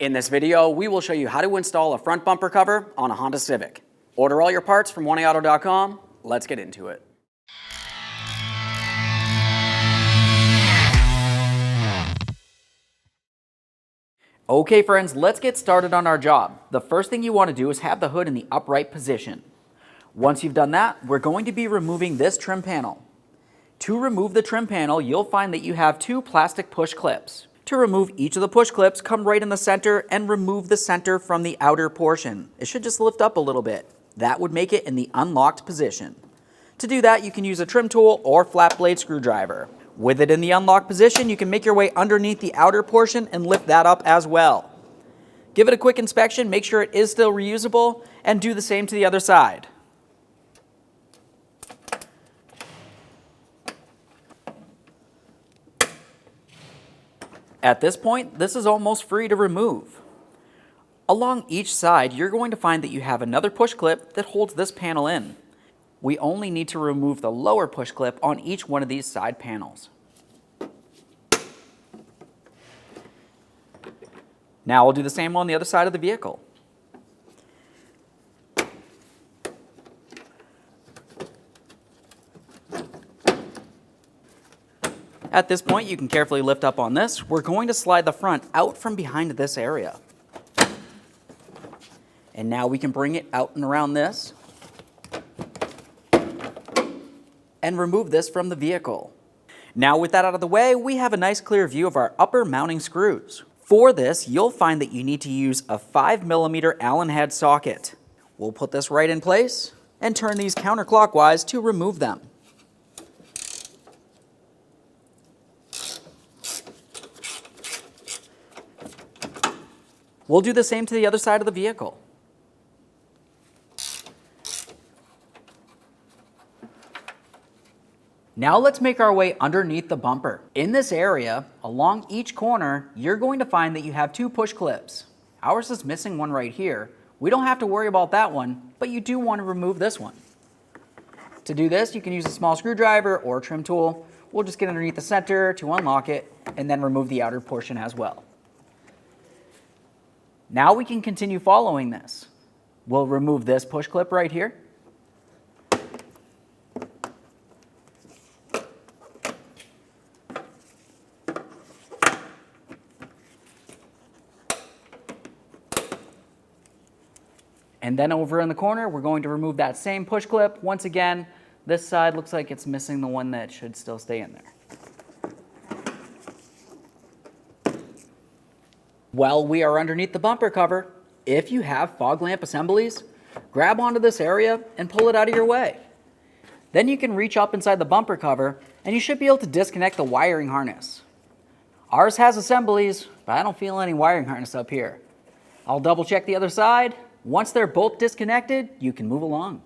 In this video, we will show you how to install a front bumper cover on a Honda Civic. Order all your parts from 1aauto.com. Let's get into it. Okay friends, let's get started on our job. The first thing you want to do is have the hood in the upright position. Once you've done that, we're going to be removing this trim panel. To remove the trim panel, you'll find that you have two plastic push clips. To remove each of the push clips, come right in the center and remove the center from the outer portion. It should just lift up a little bit. That would make it in the unlocked position. To do that, you can use a trim tool or flat blade screwdriver. With it in the unlocked position, you can make your way underneath the outer portion and lift that up as well. Give it a quick inspection, make sure it is still reusable, and do the same to the other side. At this point, this is almost free to remove. Along each side, you're going to find that you have another push clip that holds this panel in. We only need to remove the lower push clip on each one of these side panels. Now we'll do the same on the other side of the vehicle. At this point, you can carefully lift up on this. We're going to slide the front out from behind this area. And now we can bring it out and around this and remove this from the vehicle. Now with that out of the way, we have a nice clear view of our upper mounting screws. For this, you'll find that you need to use a 5mm Allen head socket. We'll put this right in place and turn these counterclockwise to remove them. We'll do the same to the other side of the vehicle. Now let's make our way underneath the bumper. In this area, along each corner, you're going to find that you have two push clips. Ours is missing one right here. We don't have to worry about that one, but you do want to remove this one. To do this, you can use a small screwdriver or a trim tool. We'll just get underneath the center to unlock it and then remove the outer portion as well. Now we can continue following this. We'll remove this push clip right here. And then over in the corner, we're going to remove that same push clip. Once again, this side looks like it's missing the one that should still stay in there. While we are underneath the bumper cover, if you have fog lamp assemblies, grab onto this area and pull it out of your way. Then you can reach up inside the bumper cover and you should be able to disconnect the wiring harness. Ours has assemblies, but I don't feel any wiring harness up here. I'll double check the other side. Once they're both disconnected, you can move along.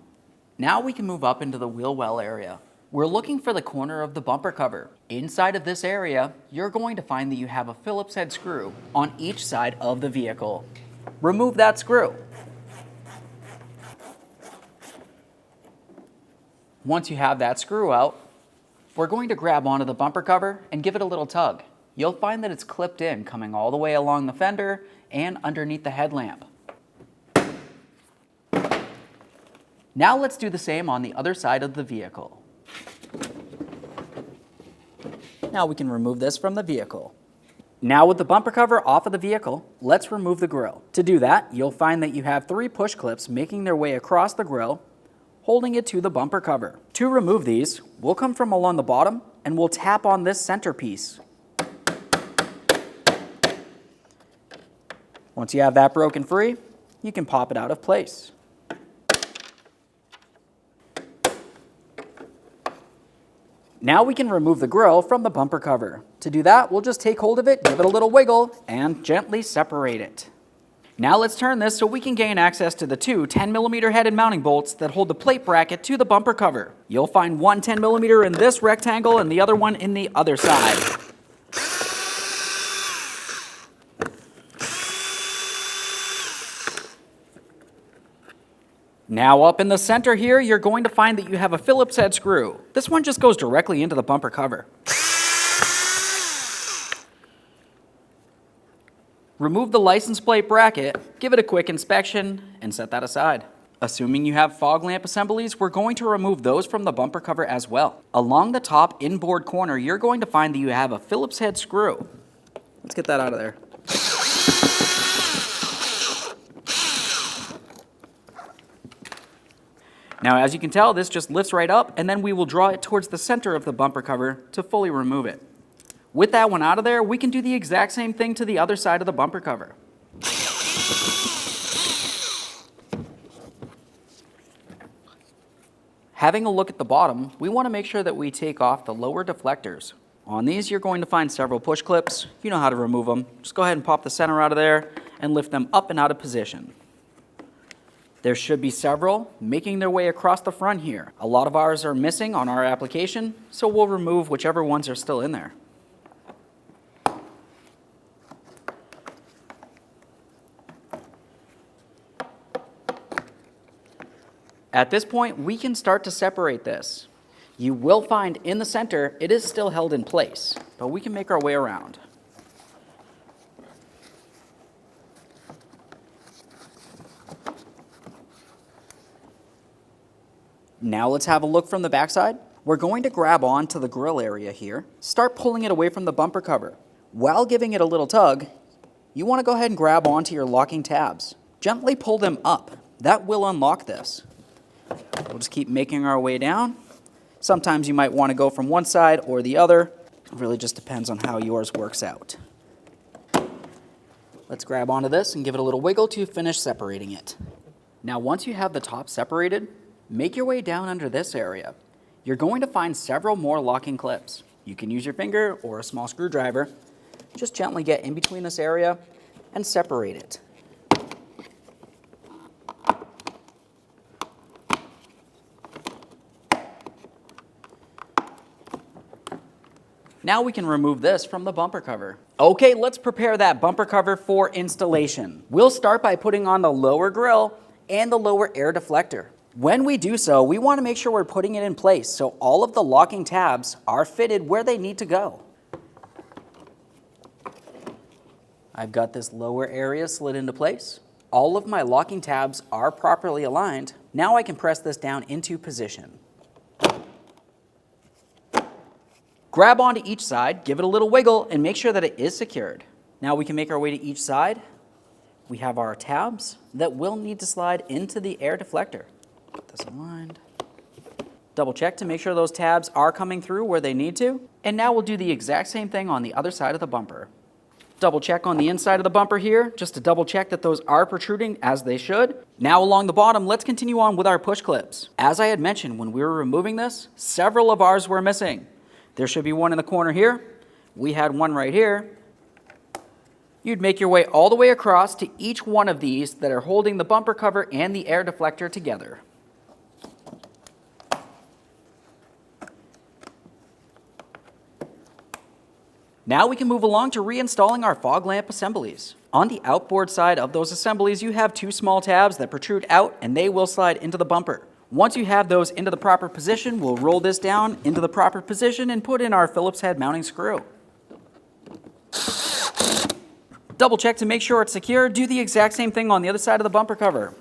Now we can move up into the wheel well area. We're looking for the corner of the bumper cover. Inside of this area, you're going to find that you have a Phillips head screw on each side of the vehicle. Remove that screw. Once you have that screw out, we're going to grab onto the bumper cover and give it a little tug. You'll find that it's clipped in, coming all the way along the fender and underneath the headlamp. Now let's do the same on the other side of the vehicle. Now we can remove this from the vehicle. Now with the bumper cover off of the vehicle, let's remove the grille. To do that, you'll find that you have three push clips making their way across the grille, holding it to the bumper cover. To remove these, we'll come from along the bottom and we'll tap on this center piece. Once you have that broken free, you can pop it out of place. Now we can remove the grille from the bumper cover. To do that, we'll just take hold of it, give it a little wiggle, and gently separate it. Now let's turn this so we can gain access to the two 10mm headed mounting bolts that hold the plate bracket to the bumper cover. You'll find one 10mm in this rectangle and the other one in the other side. Now up in the center here, you're going to find that you have a Phillips head screw. This one just goes directly into the bumper cover. Remove the license plate bracket, give it a quick inspection, and set that aside. Assuming you have fog lamp assemblies, we're going to remove those from the bumper cover as well. Along the top inboard corner, you're going to find that you have a Phillips head screw. Let's get that out of there. Now, as you can tell, this just lifts right up, and then we will draw it towards the center of the bumper cover to fully remove it. With that one out of there, we can do the exact same thing to the other side of the bumper cover. Having a look at the bottom, we want to make sure that we take off the lower deflectors. On these, you're going to find several push clips. You know how to remove them. Just go ahead and pop the center out of there and lift them up and out of position. There should be several making their way across the front here. A lot of ours are missing on our application, so we'll remove whichever ones are still in there. At this point, we can start to separate this. You will find in the center, it is still held in place, but we can make our way around. Now let's have a look from the backside. We're going to grab on to the grill area here, start pulling it away from the bumper cover. While giving it a little tug, you want to go ahead and grab onto your locking tabs. Gently pull them up. That will unlock this. We'll just keep making our way down. Sometimes you might want to go from one side or the other. It really just depends on how yours works out. Let's grab onto this and give it a little wiggle to finish separating it. Now once you have the top separated, make your way down under this area. You're going to find several more locking clips. You can use your finger or a small screwdriver. Just gently get in between this area and separate it. Now we can remove this from the bumper cover. Okay, let's prepare that bumper cover for installation. We'll start by putting on the lower grille and the lower air deflector. When we do so, we want to make sure we're putting it in place so all of the locking tabs are fitted where they need to go. I've got this lower area slid into place. All of my locking tabs are properly aligned. Now I can press this down into position. Grab onto each side, give it a little wiggle, and make sure that it is secured. Now we can make our way to each side. We have our tabs that will need to slide into the air deflector. Get this aligned. Double check to make sure those tabs are coming through where they need to. And now we'll do the exact same thing on the other side of the bumper. Double check on the inside of the bumper here, just to double check that those are protruding as they should. Now along the bottom, let's continue on with our push clips. As I had mentioned when we were removing this, several of ours were missing. There should be one in the corner here. We had one right here. You'd make your way all the way across to each one of these that are holding the bumper cover and the air deflector together. Now we can move along to reinstalling our fog lamp assemblies. On the outboard side of those assemblies, you have two small tabs that protrude out and they will slide into the bumper. Once you have those into the proper position, we'll roll this down into the proper position and put in our Phillips head mounting screw. Double check to make sure it's secure. Do the exact same thing on the other side of the bumper cover.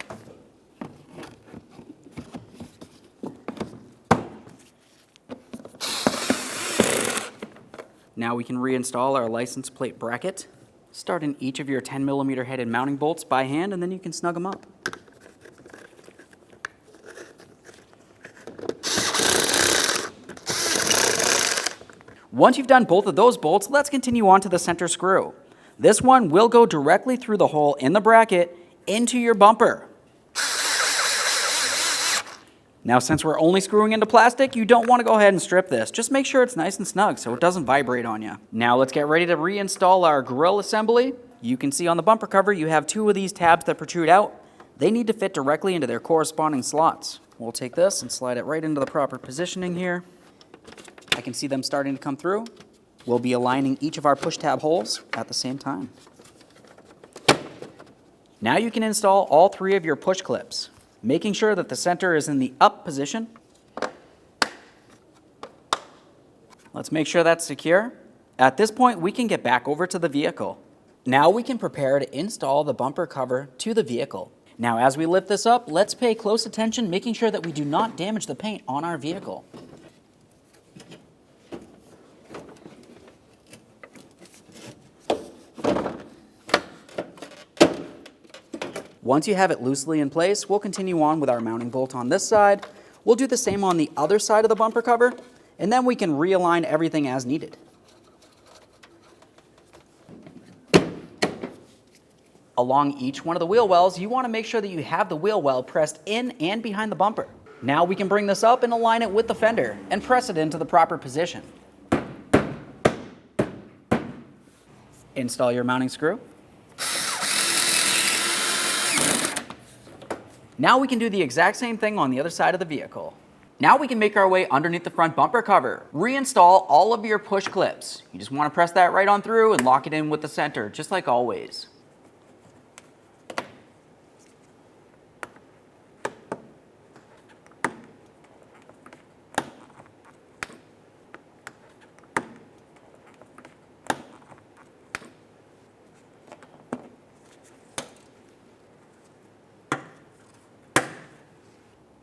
Now we can reinstall our license plate bracket. Start in each of your 10mm headed mounting bolts by hand, and then you can snug them up. Once you've done both of those bolts, let's continue on to the center screw. This one will go directly through the hole in the bracket into your bumper. Now, since we're only screwing into plastic, you don't want to go ahead and strip this. Just make sure it's nice and snug so it doesn't vibrate on you. Now let's get ready to reinstall our grill assembly. You can see on the bumper cover you have two of these tabs that protrude out. They need to fit directly into their corresponding slots. We'll take this and slide it right into the proper positioning here. I can see them starting to come through. We'll be aligning each of our push tab holes at the same time. Now you can install all three of your push clips, making sure that the center is in the up position. Let's make sure that's secure. At this point, we can get back over to the vehicle. Now we can prepare to install the bumper cover to the vehicle. Now as we lift this up, let's pay close attention, making sure that we do not damage the paint on our vehicle. Once you have it loosely in place, we'll continue on with our mounting bolt on this side. We'll do the same on the other side of the bumper cover, and then we can realign everything as needed. Along each one of the wheel wells, you want to make sure that you have the wheel well pressed in and behind the bumper. Now we can bring this up and align it with the fender and press it into the proper position. Install your mounting screw. Now we can do the exact same thing on the other side of the vehicle. Now we can make our way underneath the front bumper cover. Reinstall all of your push clips. You just want to press that right on through and lock it in with the center, just like always.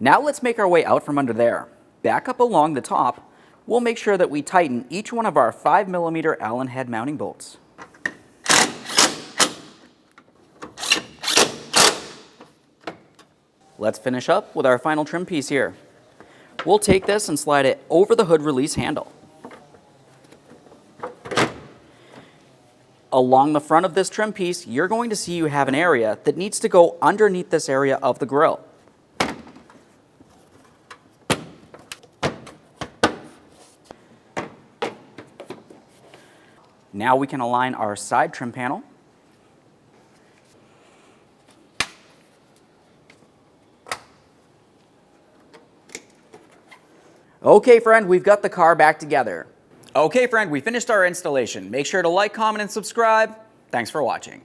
Now let's make our way out from under there. Back up along the top, we'll make sure that we tighten each one of our 5mm Allen head mounting bolts. Let's finish up with our final trim piece here. We'll take this and slide it over the hood release handle. Along the front of this trim piece, you're going to see you have an area that needs to go underneath this area of the grille. Now we can align our side trim panel. Okay, friend, we've got the car back together. Okay, friend, we finished our installation. Make sure to like, comment, and subscribe. Thanks for watching.